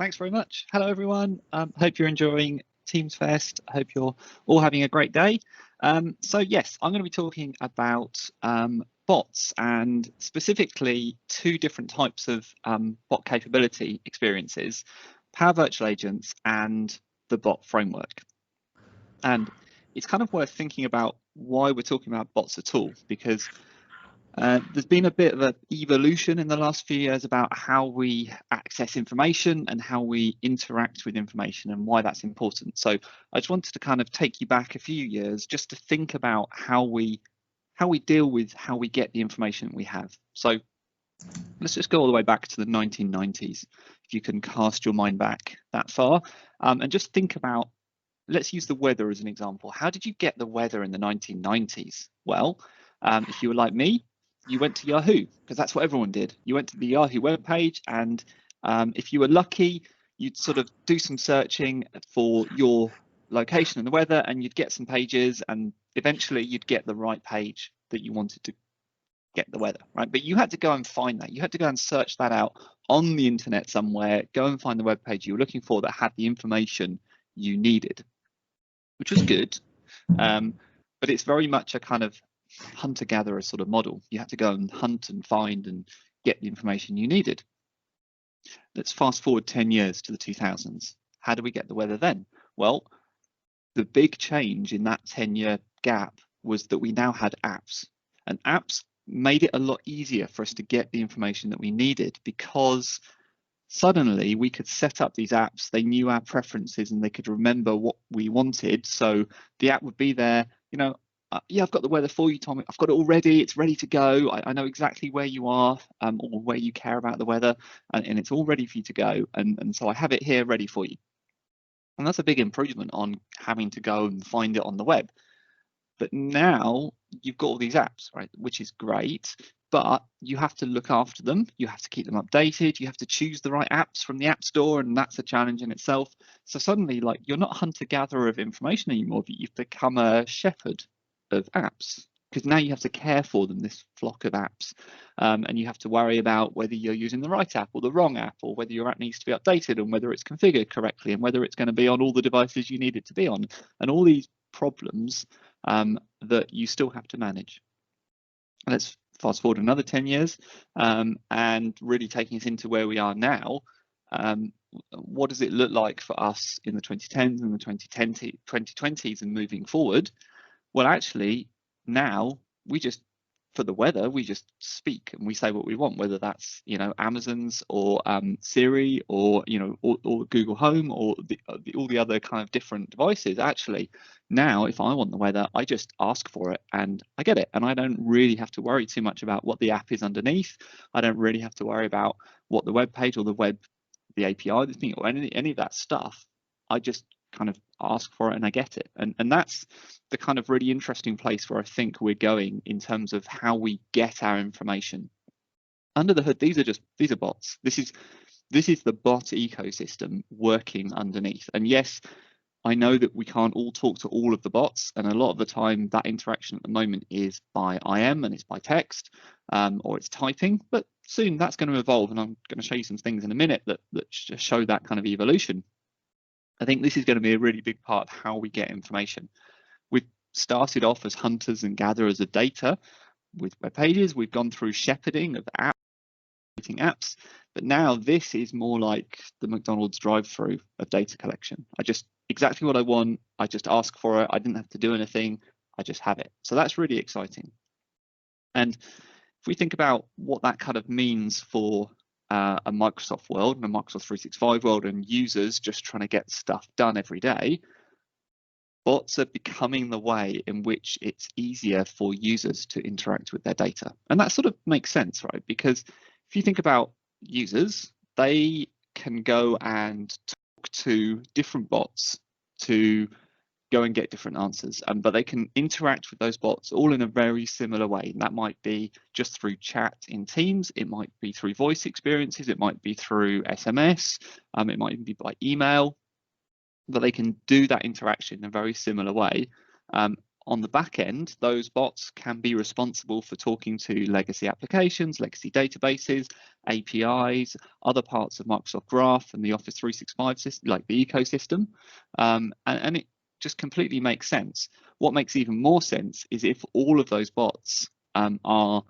Thanks very much. Hello, everyone. Hope you're enjoying Teams Fest. I hope you're all having a great day. So yes, I'm going to be talking about bots and specifically two different types of bot capability experiences, Power Virtual Agents and the bot framework. And it's kind of worth thinking about why we're talking about bots at all, because there's been a bit of an evolution in the last few years about how we access information and how we interact with information and why that's important. So I just wanted to kind of take you back a few years just to think about how we deal with how we get the information we have. So let's just go all the way back to the 1990s, if you can cast your mind back that far, and just think about, let's use the weather as an example. How did you get the weather in the 1990s? Well, if you were like me, you went to Yahoo, because that's what everyone did. You went to the Yahoo webpage, and if you were lucky, you'd sort of do some searching for your location and the weather, and you'd get some pages, and eventually you'd get the right page that you wanted to get the weather, right? But you had to go and find that. You had to go and search that out on the internet somewhere, go and find the web page you were looking for that had the information you needed, which was good. But it's very much a kind of hunter-gatherer sort of model. You had to go and hunt and find and get the information you needed. Let's fast forward 10 years to the 2000s. How do we get the weather then? Well, the big change in that 10-year gap was that we now had apps, and apps made it a lot easier for us to get the information that we needed, because suddenly we could set up these apps. They knew our preferences and they could remember what we wanted. So the app would be there, you know, yeah, I've got the weather for you, Tom. I've got it already. It's ready to go. I know exactly where you are, or where you care about the weather, and it's all ready for you to go. And so I have it here ready for you. And that's a big improvement on having to go and find it on the web. But now you've got all these apps, right, which is great, but you have to look after them. You have to keep them updated. You have to choose the right apps from the App Store, and that's a challenge in itself. So suddenly, like, you're not a hunter-gatherer of information anymore, but you've become a shepherd of apps, because now you have to care for them, this flock of apps, and you have to worry about whether you're using the right app or the wrong app, or whether your app needs to be updated, and whether it's configured correctly, and whether it's going to be on all the devices you need it to be on, and all these problems that you still have to manage. Let's fast forward another 10 years, and really taking us into where we are now. What does it look like for us in the 2010s and the 2020s and moving forward? Well, actually, now we just, for the weather, we just speak and we say what we want, whether that's, you know, Amazon's or Siri, or, you know, or Google Home, or all the other kind of different devices. Actually, now if I want the weather, I just ask for it and I get it, and I don't really have to worry too much about what the app is underneath. I don't really have to worry about what the web page or the API that's being, or any of that stuff. I just kind of ask for it and I get it, and that's the kind of really interesting place where I think we're going in terms of how we get our information. Under the hood, these are bots. This is the bot ecosystem working underneath. And yes, I know that we can't all talk to all of the bots, and a lot of the time that interaction at the moment is by IM and it's by text, or it's typing, but soon that's going to evolve, and I'm going to show you some things in a minute that show that kind of evolution. I think this is going to be a really big part of how we get information. We've started off as hunters and gatherers of data with web pages. We've gone through shepherding of apps, but now this is more like the McDonald's drive-through of data collection. Exactly what I want, I just ask for it. I didn't have to do anything, I just have it. So that's really exciting. And if we think about what that kind of means for a Microsoft world and a Microsoft 365 world, and users just trying to get stuff done every day, bots are becoming the way in which it's easier for users to interact with their data. And that sort of makes sense, right? Because if you think about users, they can go and talk to different bots to go and get different answers, but they can interact with those bots all in a very similar way. And that might be just through chat in Teams, it might be through voice experiences, it might be through SMS, it might even be by email, but they can do that interaction in a very similar way on the back end, those bots can be responsible for talking to legacy applications, legacy databases, APIs, other parts of Microsoft Graph and the Office 365 system, like the ecosystem. And it just completely makes sense. What makes even more sense is if all of those bots are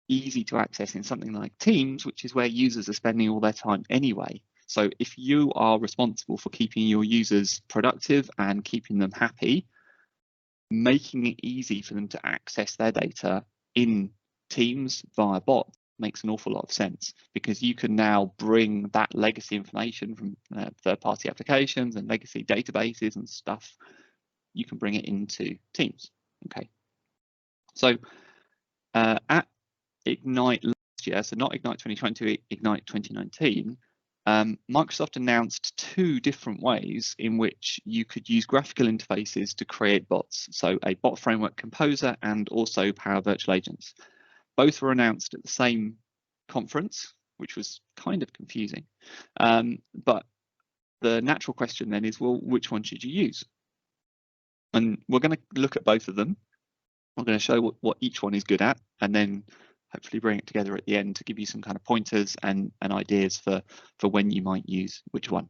easy to access in something like Teams, which is where users are spending all their time anyway. So if you are responsible for keeping your users productive and keeping them happy, making it easy for them to access their data in Teams via bot makes an awful lot of sense, because you can now bring that legacy information from third-party applications and legacy databases and stuff, you can bring it into Teams. Okay, so at Ignite last year, so not Ignite 2020, Ignite 2019, Microsoft announced 2 different ways in which you could use graphical interfaces to create bots. So a bot framework composer and also Power Virtual Agents. Both were announced at the same conference, which was kind of confusing. But the natural question then is, well, which one should you use? And we're going to look at both of them. I'm going to show what each one is good at, and then hopefully bring it together at the end to give you some kind of pointers and ideas for when you might use which one.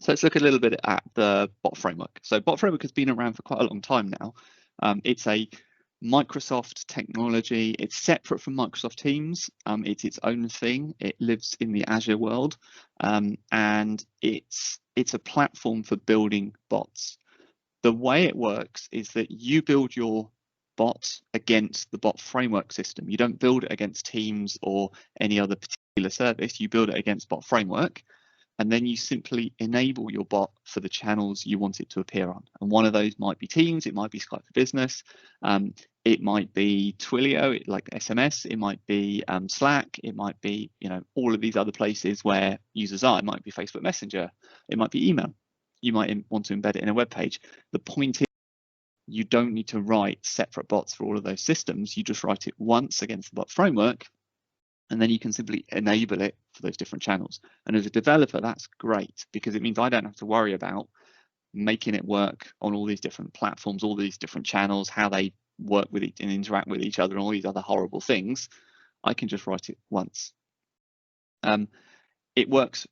So let's look a little bit at the bot framework. So bot framework has been around for quite a long time now. It's a Microsoft technology. It's separate from Microsoft Teams. It's its own thing. It lives in the Azure world, and it's a platform for building bots. The way it works is that you build your bot against the bot framework system. You don't build it against Teams or any other particular service. You build it against bot framework, and then you simply enable your bot for the channels you want it to appear on. And one of those might be Teams, it might be Skype for Business, it might be Twilio, like SMS, it might be Slack, it might be, you know, all of these other places where users are. It might be Facebook Messenger, it might be email. You might want to embed it in a web page. The point is, you don't need to write separate bots for all of those systems. You just write it once against the bot framework, and then you can simply enable it for those different channels. And as a developer, that's great, because it means I don't have to worry about making it work on all these different platforms, all these different channels, how they work with it and interact with each other, and all these other horrible things. I can just write it once. It works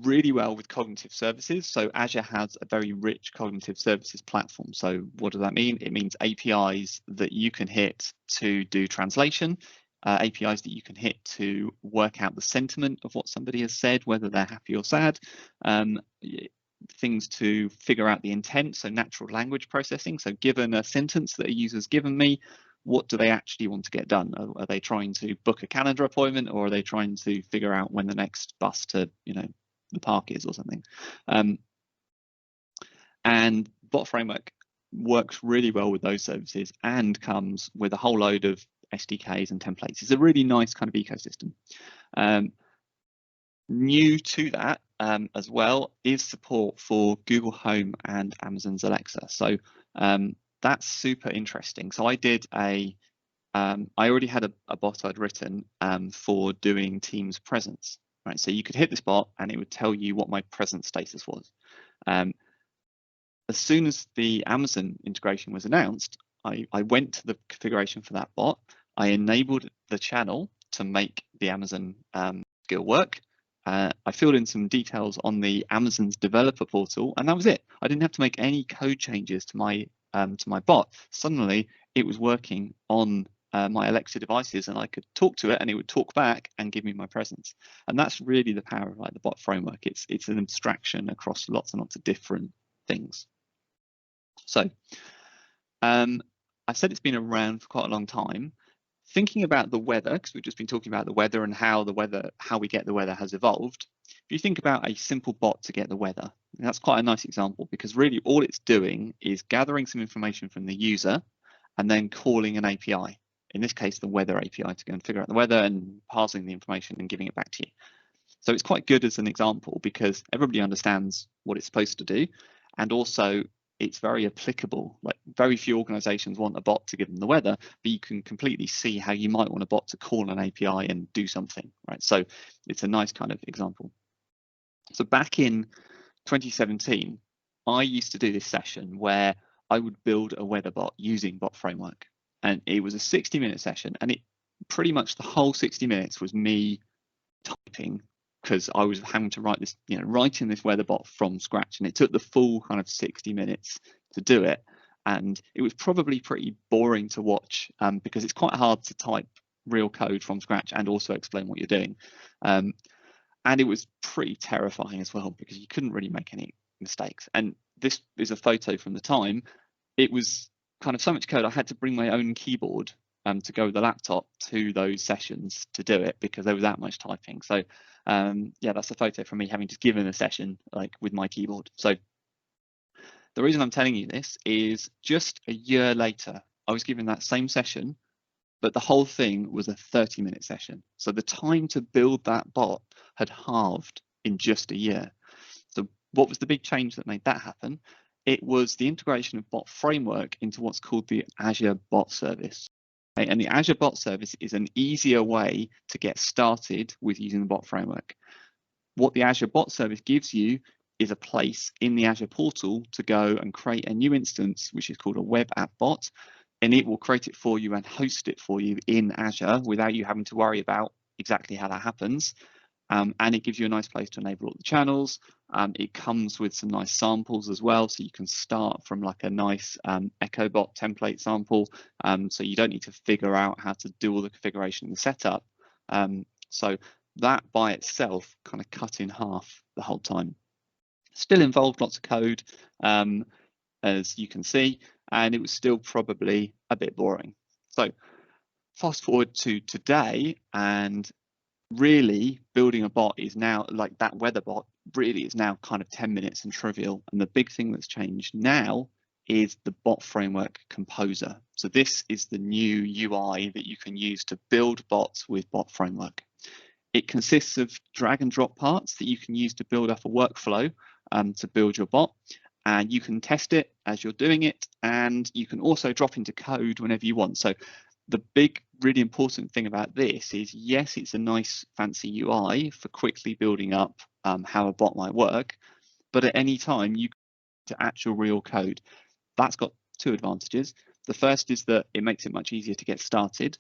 really well with cognitive services. So Azure has a very rich cognitive services platform. So what does that mean? It means APIs that you can hit to do translation, APIs that you can hit to work out the sentiment of what somebody has said, whether they're happy or sad, things to figure out the intent, so natural language processing. So given a sentence that a user's given me, what do they actually want to get done? Are they trying to book a calendar appointment, or are they trying to figure out when the next bus to, you know, the park is or something? And bot framework works really well with those services and comes with a whole load of SDKs and templates. It's a really nice kind of ecosystem. New to that as well is support for Google Home and Amazon's Alexa. So that's super interesting. So I did I already had a bot I'd written for doing Teams presence, right? So you could hit this bot and it would tell you what my presence status was. As soon as the Amazon integration was announced, I went to the configuration for that bot. I enabled the channel to make the Amazon skill work. I filled in some details on the Amazon's developer portal, and that was it. I didn't have to make any code changes to my bot. Suddenly, it was working on my Alexa devices, and I could talk to it, and it would talk back and give me my presence. And that's really the power of like the bot framework. It's an abstraction across lots and lots of different things. So I said it's been around for quite a long time. Thinking about the weather, because we've just been talking about the weather and how we get the weather has evolved. If you think about a simple bot to get the weather, that's quite a nice example, because really all it's doing is gathering some information from the user and then calling an API. In this case, the weather API, to go and figure out the weather and parsing the information and giving it back to you. So it's quite good as an example because everybody understands what it's supposed to do, and also it's very applicable. Like, very few organizations want a bot to give them the weather, but you can completely see how you might want a bot to call an API and do something, right? So it's a nice kind of example. So back in 2017, I used to do this session where I would build a weather bot using Bot Framework. And it was a 60-minute session, and it pretty much the whole 60 minutes was me typing, because I was having to write this, writing this weather bot from scratch, and it took the full kind of 60 minutes to do it. And it was probably pretty boring to watch, because it's quite hard to type real code from scratch and also explain what you're doing. And it was pretty terrifying as well, because you couldn't really make any mistakes. And this is a photo from the time. It was kind of so much code, I had to bring my own keyboard to go with the laptop to those sessions to do it, because there was that much typing. So yeah, that's a photo from me having just given a session like with my keyboard. So the reason I'm telling you this is just a year later, I was given that same session, but the whole thing was a 30-minute session. So the time to build that bot had halved in just a year. So what was the big change that made that happen? It was the integration of Bot Framework into what's called the Azure Bot Service. Okay? And the Azure Bot Service is an easier way to get started with using the Bot Framework. What the Azure Bot Service gives you is a place in the Azure portal to go and create a new instance, which is called a web app bot, and it will create it for you and host it for you in Azure without you having to worry about exactly how that happens. And it gives you a nice place to enable all the channels. It comes with some nice samples as well, so you can start from like a nice EchoBot template sample, so you don't need to figure out how to do all the configuration and the setup. So that by itself kind of cut in half the whole time. Still involved lots of code, as you can see, and it was still probably a bit boring. So fast forward to today, and really building a bot is now, like that weather bot really is now kind of 10 minutes and trivial. And the big thing that's changed now is the Bot Framework Composer. So this is the new UI that you can use to build bots with Bot Framework. It consists of drag and drop parts that you can use to build up a workflow to build your bot. And you can test it as you're doing it, and you can also drop into code whenever you want. So the big, really important thing about this is, yes, it's a nice fancy UI for quickly building up how a bot might work, but at any time you can to actual real code. That's got two advantages. The first is that it makes it much easier to get started,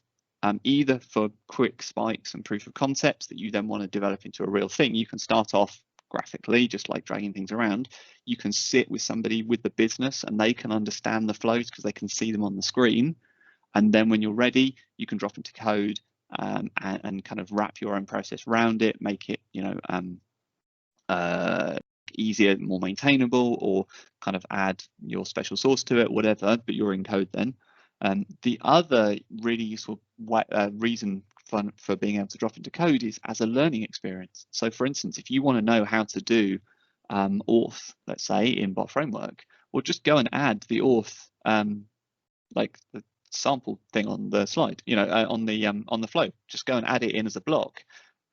either for quick spikes and proof of concepts that you then want to develop into a real thing. You can start off graphically, just like dragging things around. You can sit with somebody with the business and they can understand the flows because they can see them on the screen. And then when you're ready, you can drop into code and kind of wrap your own process around it, make it, easier, more maintainable, or kind of add your special sauce to it, whatever, but you're in code then. The other really useful reason for being able to drop into code is as a learning experience. So for instance, if you want to know how to do auth, let's say in Bot Framework, well, just go and add the auth, like the sample thing on the slide, on the flow. Just go and add it in as a block,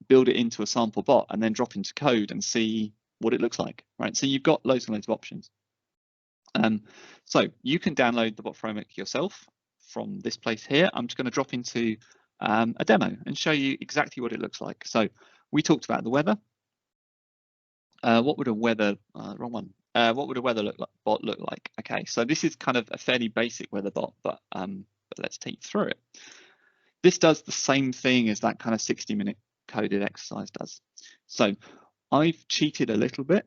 build it into a sample bot, and then drop into code and see what it looks like, right? So you've got loads and loads of options. So you can download the Bot Framework yourself from this place here. I'm just going to drop into a demo and show you exactly what it looks like. So we talked about the weather. What would a weather, wrong one. What would a weather bot look like? Okay, so this is kind of a fairly basic weather bot, but let's take you through it. This does the same thing as that kind of 60-minute coded exercise does. So I've cheated a little bit.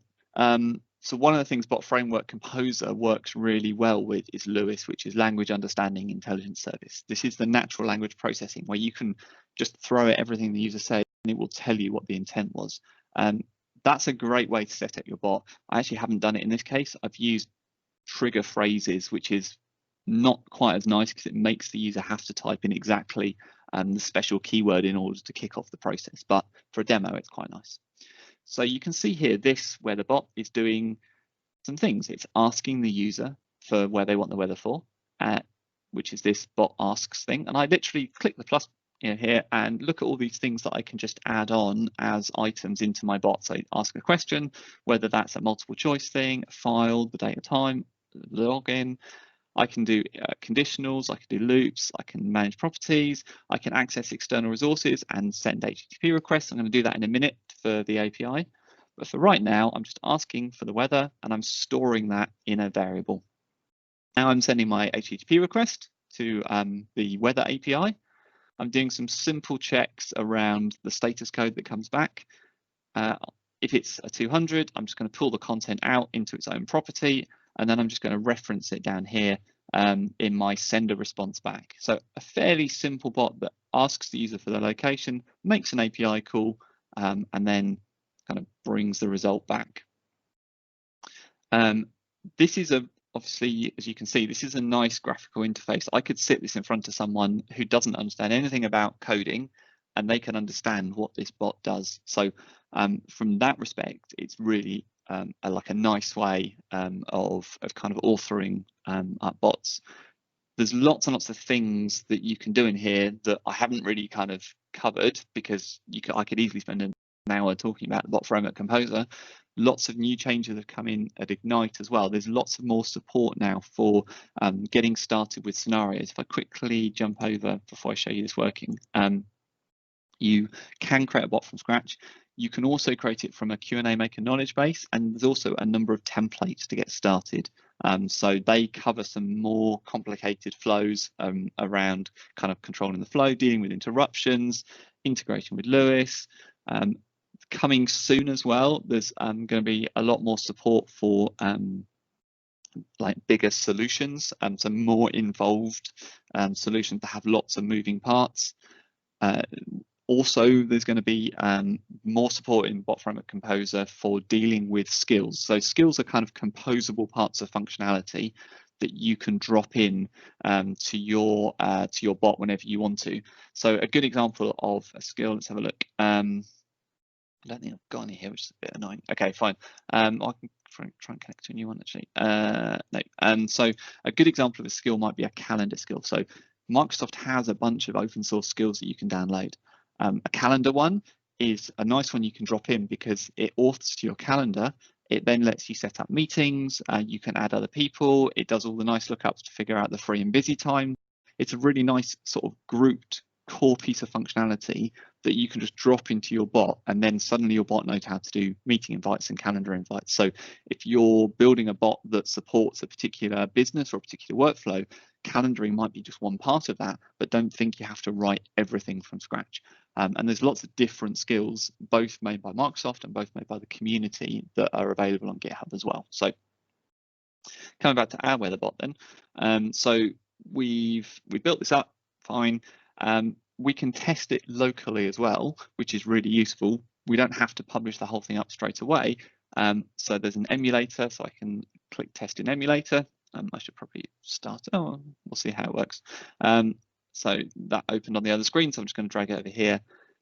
So one of the things Bot Framework Composer works really well with is LUIS, which is Language Understanding Intelligence Service. This is the natural language processing where you can just throw at everything the user said and it will tell you what the intent was. That's a great way to set up your bot. I actually haven't done it in this case. I've used trigger phrases, which is not quite as nice because it makes the user have to type in exactly the special keyword in order to kick off the process. But for a demo, it's quite nice. So you can see here, this where the bot is doing some things. It's asking the user for where they want the weather for, which is this bot asks thing. And I literally click the plus here and look at all these things that I can just add on as items into my bot. So ask a question, whether that's a multiple choice thing, a file, the date of time, login. I can do conditionals, I can do loops, I can manage properties, I can access external resources and send HTTP requests. I'm going to do that in a minute for the API. But for right now, I'm just asking for the weather and I'm storing that in a variable. Now I'm sending my HTTP request to the weather API. I'm doing some simple checks around the status code that comes back. If it's a 200, I'm just going to pull the content out into its own property, and then I'm just going to reference it down here in my sender response back. So a fairly simple bot that asks the user for their location, makes an API call, and then kind of brings the result back. This is obviously, as you can see, this is a nice graphical interface. I could sit this in front of someone who doesn't understand anything about coding, and they can understand what this bot does. So from that respect, it's really like a nice way of kind of authoring bots. There's lots and lots of things that you can do in here that I haven't really kind of covered, because I could easily spend an hour talking about the bot framework composer. Lots of new changes have come in at Ignite as well. There's lots of more support now for getting started with scenarios. If I quickly jump over before I show you this working, you can create a bot from scratch. You can also create it from a Q&A maker knowledge base, and there's also a number of templates to get started. So they cover some more complicated flows around kind of controlling the flow, dealing with interruptions, integration with Lewis. Coming soon as well, there's going to be a lot more support for like bigger solutions, so more involved solutions that have lots of moving parts. Also, there's going to be more support in Bot Framework Composer for dealing with skills. So skills are kind of composable parts of functionality that you can drop in to your bot whenever you want to. So a good example of a skill, let's have a look. I don't think I've got any here, which is a bit annoying. Okay, fine. I can try and connect to a new one actually. No. So a good example of a skill might be a calendar skill. So Microsoft has a bunch of open source skills that you can download. A calendar one is a nice one you can drop in because it authors to your calendar. It then lets you set up meetings. You can add other people. It does all the nice lookups to figure out the free and busy time. It's a really nice sort of grouped core piece of functionality that you can just drop into your bot, and then suddenly your bot knows how to do meeting invites and calendar invites. So if you're building a bot that supports a particular business or a particular workflow, calendaring might be just one part of that, but don't think you have to write everything from scratch. And there's lots of different skills, both made by Microsoft and both made by the community, that are available on GitHub as well. So coming back to our weather bot then, so we built this up, fine. We can test it locally as well, which is really useful. We don't have to publish the whole thing up straight away. So there's an emulator, so I can click test in emulator. I should probably start. Oh, we'll see how it works. So that opened on the other screen, so I'm just going to drag it over here.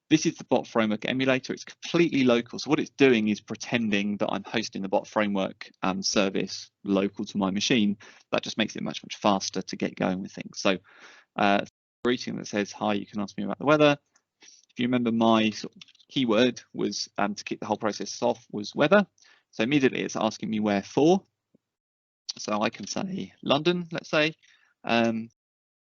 This is the bot framework emulator. It's completely local. So what it's doing is pretending that I'm hosting the bot framework service local to my machine. That just makes it much faster to get going with things. So greeting that says, hi, you can ask me about the weather. If you remember, my sort of keyword was to kick the whole process off was weather. So immediately it's asking me where for. So I can say London, let's say.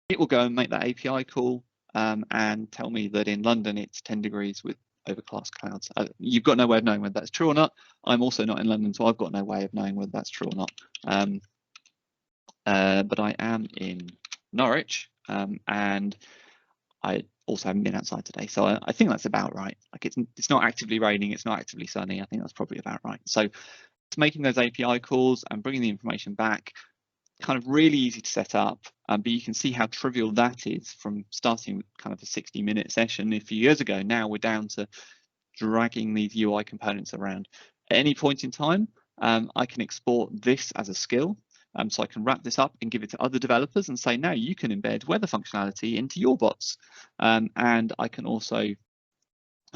It will go and make that API call and tell me that in London it's 10 degrees with overcast clouds. You've got no way of knowing whether that's true or not. I'm also not in London, so I've got no way of knowing whether that's true or not. But I am in Norwich, and I also haven't been outside today, so I think that's about right. Like it's not actively raining, it's not actively sunny. I think that's probably about right. So it's making those API calls and bringing the information back, kind of really easy to set up, but you can see how trivial that is from starting with kind of a 60-minute session a few years ago. Now we're down to dragging these UI components around. At any point in time, I can export this as a skill. So I can wrap this up and give it to other developers and say, now you can embed weather functionality into your bots. And I can also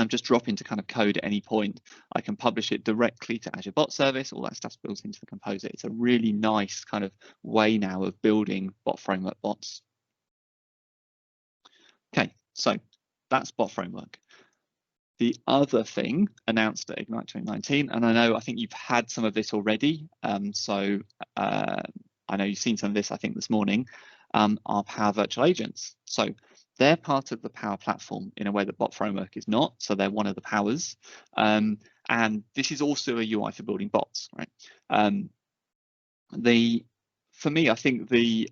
just drop into kind of code at any point. I can publish it directly to Azure Bot Service. All that stuff's built into the composer. It's a really nice kind of way now of building bot framework bots. Okay, so that's bot framework. The other thing announced at Ignite 2019, and I think you've had some of this already, so I know you've seen some of this, I think, this morning, are Power Virtual Agents. So they're part of the Power Platform in a way that Bot Framework is not, so they're one of the powers. And this is also a UI for building bots, right? The for me, I think the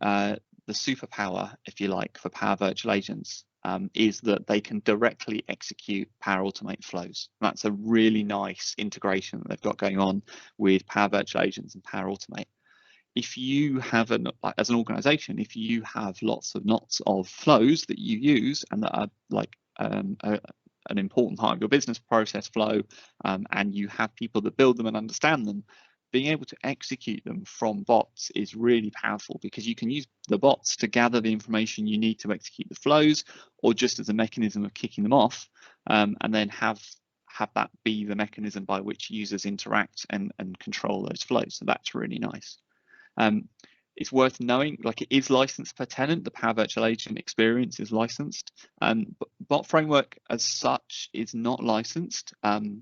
superpower, if you like, for Power Virtual Agents is that they can directly execute Power Automate flows. That's a really nice integration that they've got going on with Power Virtual Agents and Power Automate. If you have as an organization, if you have lots of flows that you use and that are like an important part of your business process flow, and you have people that build them and understand them, being able to execute them from bots is really powerful, because you can use the bots to gather the information you need to execute the flows, or just as a mechanism of kicking them off, and then have that be the mechanism by which users interact and control those flows. So that's really nice. It's worth knowing, like, it is licensed per tenant. The Power Virtual Agent experience is licensed, but Bot Framework as such is not licensed. The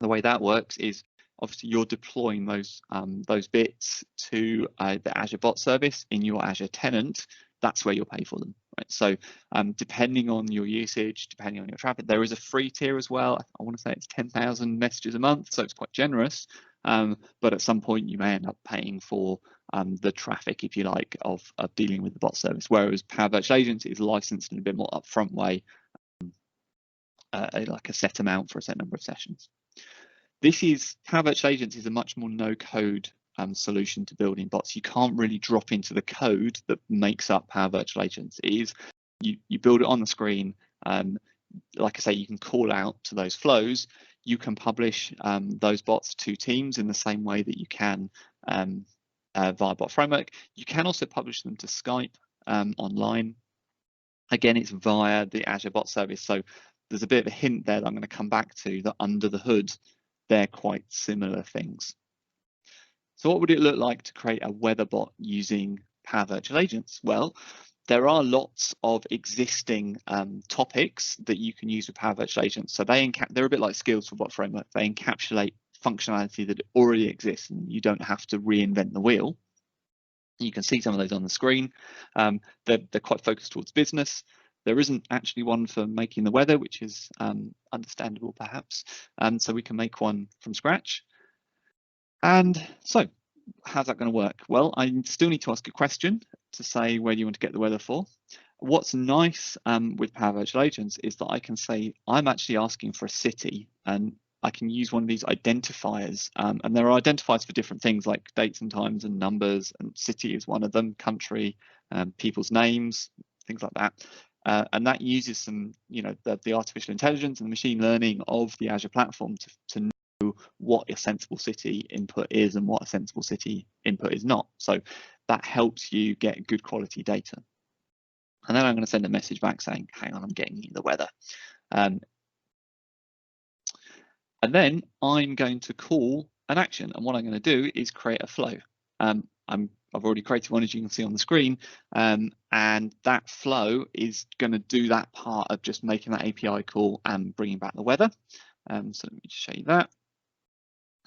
way that works is obviously you're deploying those bits to the Azure Bot Service in your Azure tenant. That's where you'll pay for them, right? So depending on your usage, depending on your traffic, there is a free tier as well. I want to say it's 10,000 messages a month, so it's quite generous. But at some point you may end up paying for the traffic, if you like, of dealing with the bot service, whereas Power Virtual Agents is licensed in a bit more upfront way, like a set amount for a set number of sessions. Power Virtual Agents is a much more no-code solution to building bots. You can't really drop into the code that makes up Power Virtual Agents. It is you build it on the screen. Like I say, you can call out to those flows. You can publish those bots to teams in the same way that you can via Bot Framework. You can also publish them to Skype online. Again, it's via the Azure Bot Service. So there's a bit of a hint there that I'm going to come back to, that under the hood, they're quite similar things. So what would it look like to create a weather bot using Power Virtual Agents? Well, there are lots of existing topics that you can use with Power Virtual Agents. So they're a bit like skills for Bot Framework. They encapsulate functionality that already exists, and you don't have to reinvent the wheel. You can see some of those on the screen. They're quite focused towards business. There isn't actually one for making the weather, which is understandable perhaps. So we can make one from scratch. And so how's that going to work? Well, I still need to ask a question to say where do you want to get the weather for. What's nice with Power Virtual Agents is that I can say I'm actually asking for a city, and I can use one of these identifiers, and there are identifiers for different things like dates and times and numbers, and city is one of them, country, people's names, things like that. And that uses some, the artificial intelligence and the machine learning of the Azure platform to know what a sensible city input is and what a sensible city input is not. So that helps you get good quality data. And then I'm going to send a message back saying, hang on, I'm getting you the weather. And then I'm going to call an action. And what I'm going to do is create a flow. I've already created one, as you can see on the screen, and that flow is going to do that part of just making that API call and bringing back the weather. So let me just show you that.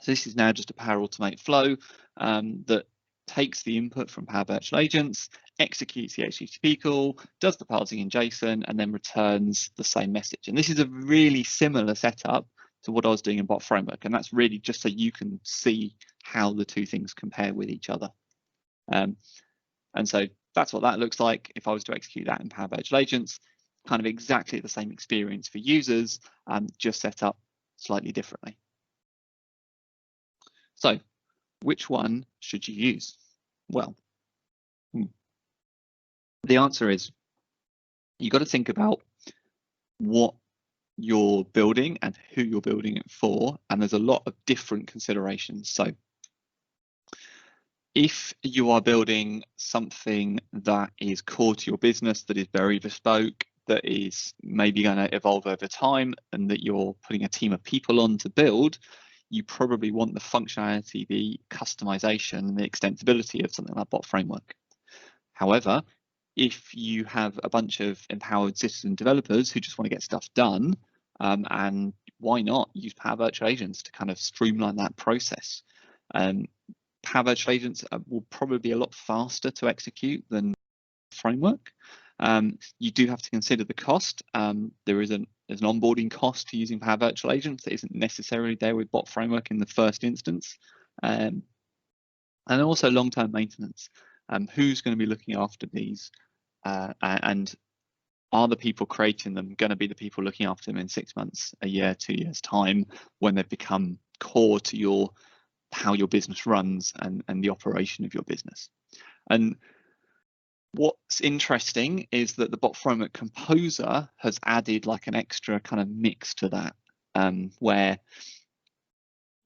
So this is now just a Power Automate flow that takes the input from Power Virtual Agents, executes the HTTP call, does the parsing in JSON, and then returns the same message. And this is a really similar setup to what I was doing in Bot Framework, and that's really just so you can see how the two things compare with each other. And so that's what that looks like if I was to execute that in Power Virtual Agents. Kind of exactly the same experience for users, just set up slightly differently. So which one should you use? Well, the answer is you've got to think about what you're building and who you're building it for, and there's a lot of different considerations. So if you are building something that is core to your business, that is very bespoke, that is maybe going to evolve over time, and that you're putting a team of people on to build, you probably want the functionality, the customization, and the extensibility of something like Bot Framework. However, if you have a bunch of empowered citizen developers who just want to get stuff done, and why not use Power Virtual Agents to kind of streamline that process? Power Virtual Agents will probably be a lot faster to execute than Framework. You do have to consider the cost. There's an onboarding cost to using Power Virtual Agents that isn't necessarily there with Bot Framework in the first instance, and also long-term maintenance. Who's going to be looking after these, and are the people creating them going to be the people looking after them in 6 months, a year, 2 years time, when they've become core to how your business runs and the operation of your business? And what's interesting is that the Bot Framework Composer has added like an extra kind of mix to that, where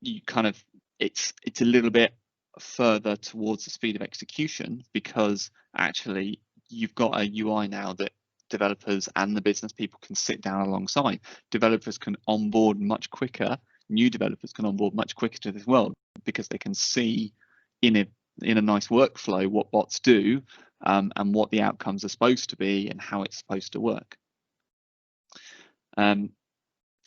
you kind of it's a little bit further towards the speed of execution, because actually you've got a UI now that developers and the business people can sit down alongside. Developers can onboard much quicker. New developers can onboard much quicker to this world because they can see in a nice workflow what bots do, and what the outcomes are supposed to be and how it's supposed to work.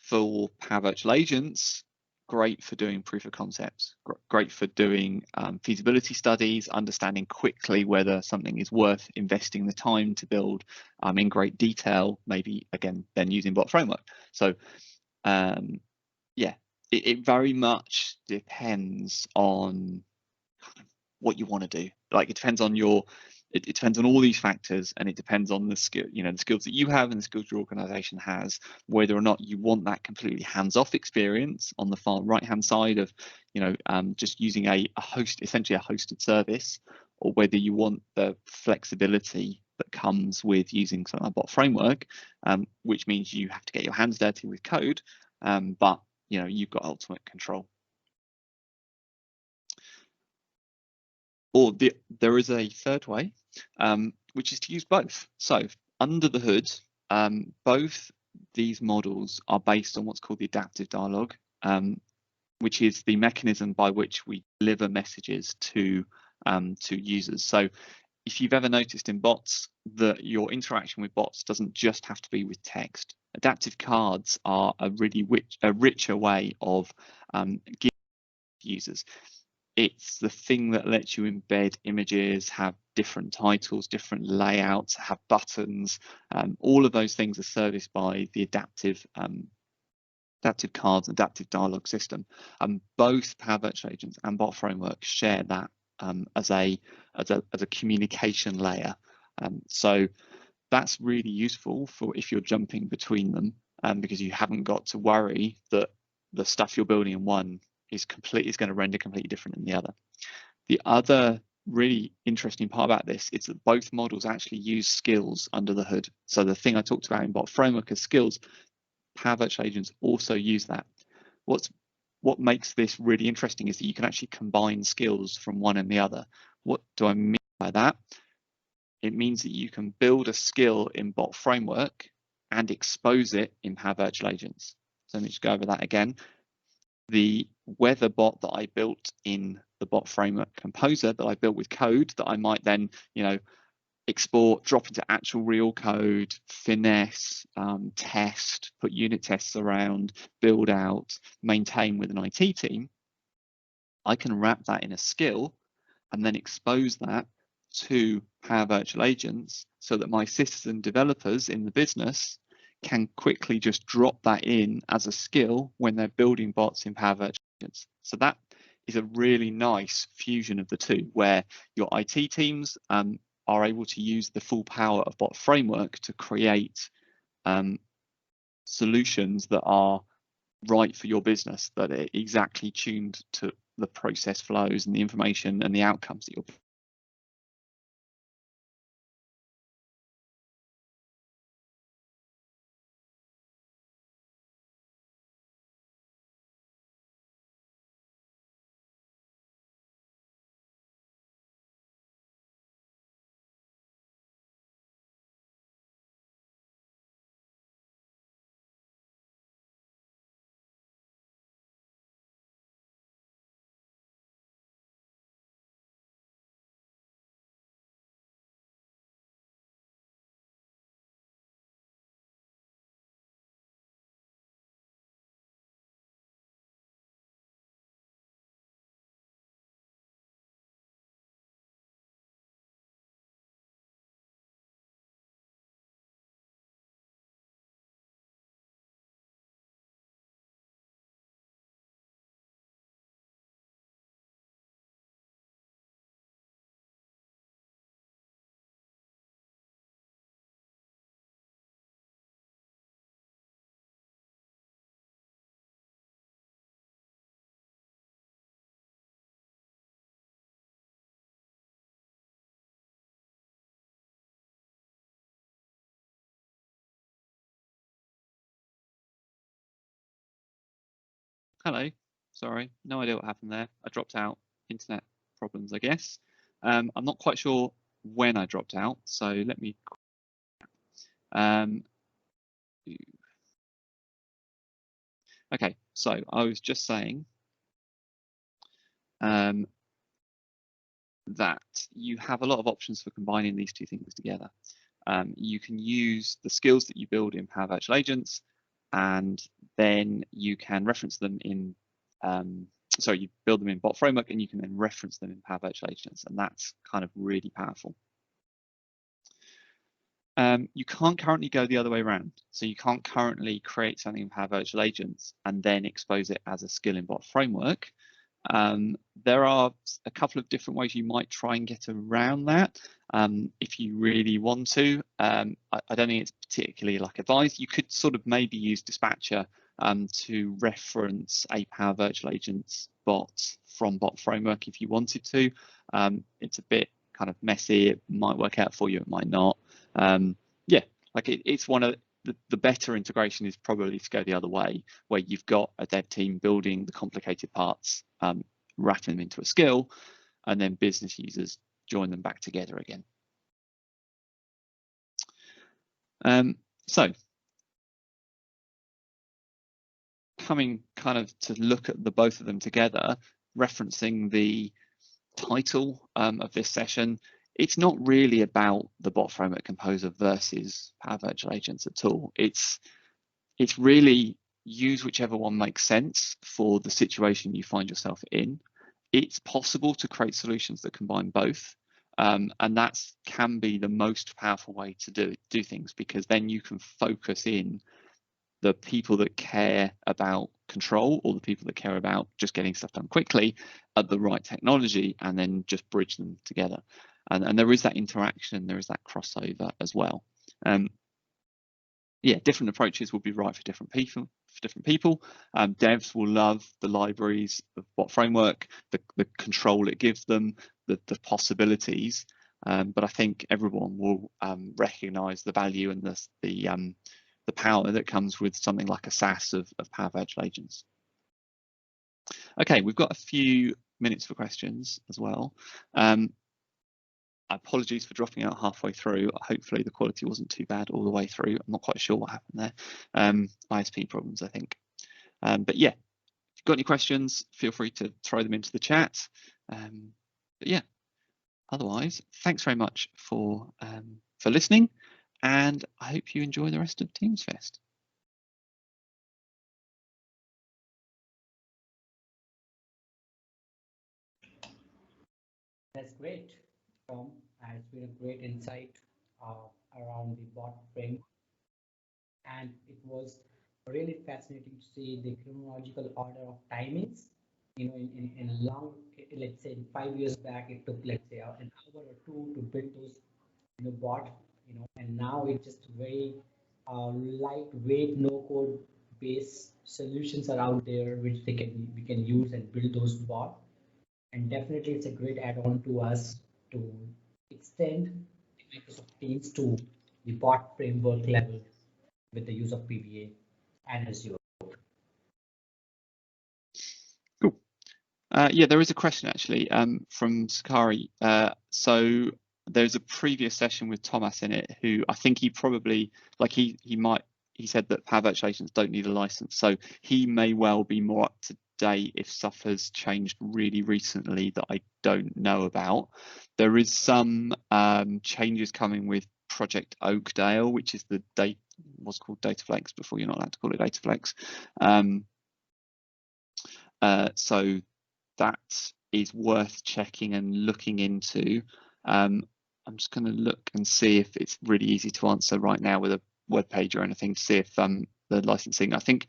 For Power Virtual Agents, great for doing proof of concepts, great for doing feasibility studies, understanding quickly whether something is worth investing the time to build in great detail, maybe again then using Bot Framework. So yeah, it very much depends on what you want to do. Like it depends on it depends on all these factors, and it depends on the skill, the skills that you have and the skills your organization has, whether or not you want that completely hands-off experience on the far right-hand side of, just using a host, essentially a hosted service, or whether you want the flexibility that comes with using something like Bot Framework, which means you have to get your hands dirty with code, but you've got ultimate control. Or there is a third way, which is to use both. So under the hood, both these models are based on what's called the adaptive dialogue, which is the mechanism by which we deliver messages to users. So if you've ever noticed in bots that your interaction with bots doesn't just have to be with text, adaptive cards are a really richer way of giving users. It's the thing that lets you embed images, have different titles, different layouts, have buttons. All of those things are serviced by the adaptive cards, adaptive dialogue system. Both Power Virtual Agents and Bot Framework share that as a communication layer. So that's really useful for if you're jumping between them, because you haven't got to worry that the stuff you're building in one is going to render completely different in the other. The other really interesting part about this is that both models actually use skills under the hood. So the thing I talked about in Bot Framework as skills, Power Virtual Agents also use that. What makes this really interesting is that you can actually combine skills from one and the other. What do I mean by that? It means that you can build a skill in Bot Framework and expose it in Power Virtual Agents. So let me just go over that again. The weather bot that I built in the Bot Framework Composer, that I built with code that I might then, export, drop into actual real code, finesse, test, put unit tests around, build out, maintain with an IT team, I can wrap that in a skill and then expose that to Power Virtual Agents so that my citizen developers in the business can quickly just drop that in as a skill when they're building bots in Power Virtual Agents. So that is a really nice fusion of the two, where your IT teams are able to use the full power of Bot Framework to create solutions that are right for your business, that are exactly tuned to the process flows and the information and the outcomes that you're hello. Sorry, no idea what happened there. I dropped out. Internet problems, I guess. I'm not quite sure when I dropped out, so let me. Okay, so I was just saying that you have a lot of options for combining these two things together. You can use the skills that you build in Power Virtual Agents, and then you can reference them in, you build them in Bot Framework, and you can then reference them in Power Virtual Agents, and that's kind of really powerful. You can't currently go the other way around. So you can't currently create something in Power Virtual Agents and then expose it as a skill in Bot Framework. There are a couple of different ways you might try and get around that if you really want to. I don't think it's particularly advised. You could sort of maybe use Dispatcher to reference a Power Virtual Agents bot from Bot Framework if you wanted to. It's a bit kind of messy. It might work out for you, it might not. It's one of the better integration is probably to go the other way, where you've got a dev team building the complicated parts, wrapping them into a skill, and then business users join them back together again. So coming kind of to look at the both of them together, referencing the title of this session, it's not really about the Bot Framework Composer versus Power Virtual Agents at all. It's really use whichever one makes sense for the situation you find yourself in. It's possible to create solutions that combine both, and that can be the most powerful way to do things, because then you can focus in the people that care about control, or the people that care about just getting stuff done quickly at the right technology, and then just bridge them together. And there is that interaction, there is that crossover as well. Different approaches will be right for different people. Devs will love the libraries of Bot Framework, the control it gives them, the possibilities. But I think everyone will recognize the value and the power that comes with something like a SaaS of Power Virtual Agents. Okay, we've got a few minutes for questions as well. Apologies for dropping out halfway through. Hopefully the quality wasn't too bad all the way through. I'm not quite sure what happened there. ISP problems, I think. But yeah, if you've got any questions, feel free to throw them into the chat. But yeah, otherwise, thanks very much for listening, and I hope you enjoy the rest of Teams Fest. That's great, Tom. It's been a great insight around the bot frame, and it was really fascinating to see the chronological order of timings. In long, let's say 5 years back, it took, let's say, an hour or two to build those, bot, and now it's just very lightweight, no-code based solutions are out there which we can use and build those bots. And definitely it's a great add-on to us to extend Microsoft Teams to the bot framework level with the use of PBA and Azure. Cool. There is a question actually from Sakari. So there's a previous session with Thomas in it, who I think he probably, he said that Power Virtual Agents don't need a license, so he may well be more up to date if stuff has changed really recently that I don't know about. There is some changes coming with Project Oakdale, which is what's called Dataflex before. You're not allowed to call it Dataflex. So that is worth checking and looking into. I'm just going to look and see if it's really easy to answer right now with a web page or anything to see if the licensing. I think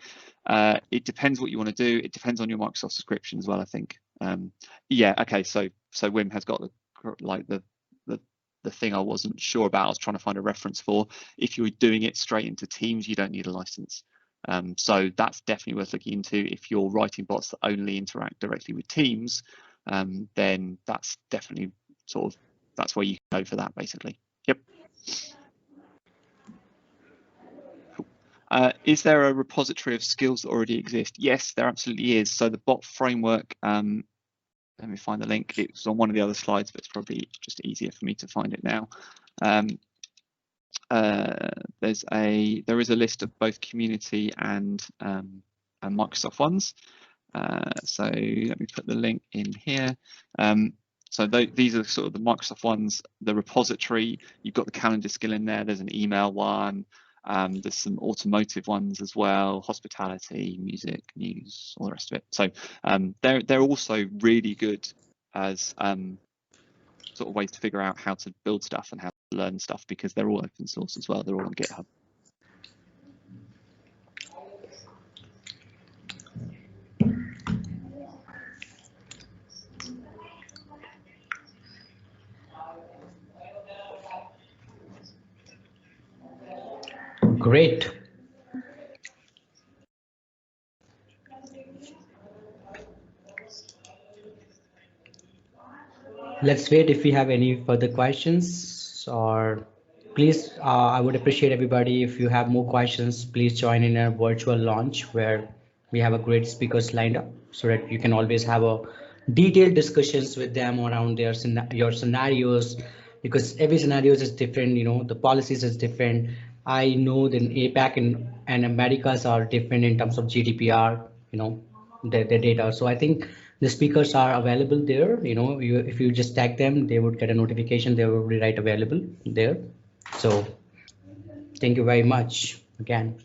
it depends what you want to do. It depends on your Microsoft subscription as well, I think. Okay. So Wim has got the thing I wasn't sure about. I was trying to find a reference for. If you're doing it straight into Teams, you don't need a license. So that's definitely worth looking into. If you're writing bots that only interact directly with Teams, then that's definitely that's where you go for that, basically. Yep. Cool. Is there a repository of skills that already exist? Yes, there absolutely is. So the bot framework, let me find the link. It's on one of the other slides, but it's probably just easier for me to find it now. There is a list of both community and Microsoft ones. So let me put the link in here. So these are sort of the Microsoft ones. The repository, you've got the calendar skill in there. There's an email one. There's some automotive ones as well, hospitality, music, news, all the rest of it. So they're also really good as sort of ways to figure out how to build stuff and how to learn stuff, because they're all open source as well. They're all on GitHub. Great. Let's wait if we have any further questions, or please, I would appreciate everybody if you have more questions, please join in our virtual launch where we have a great speakers lined up so that you can always have a detailed discussions with them around your scenarios, because every scenario is different, the policies is different. I know that APAC and Americas are different in terms of GDPR, their data. So I think the speakers are available there. If you just tag them, they would get a notification. They will be right available there. So thank you very much again.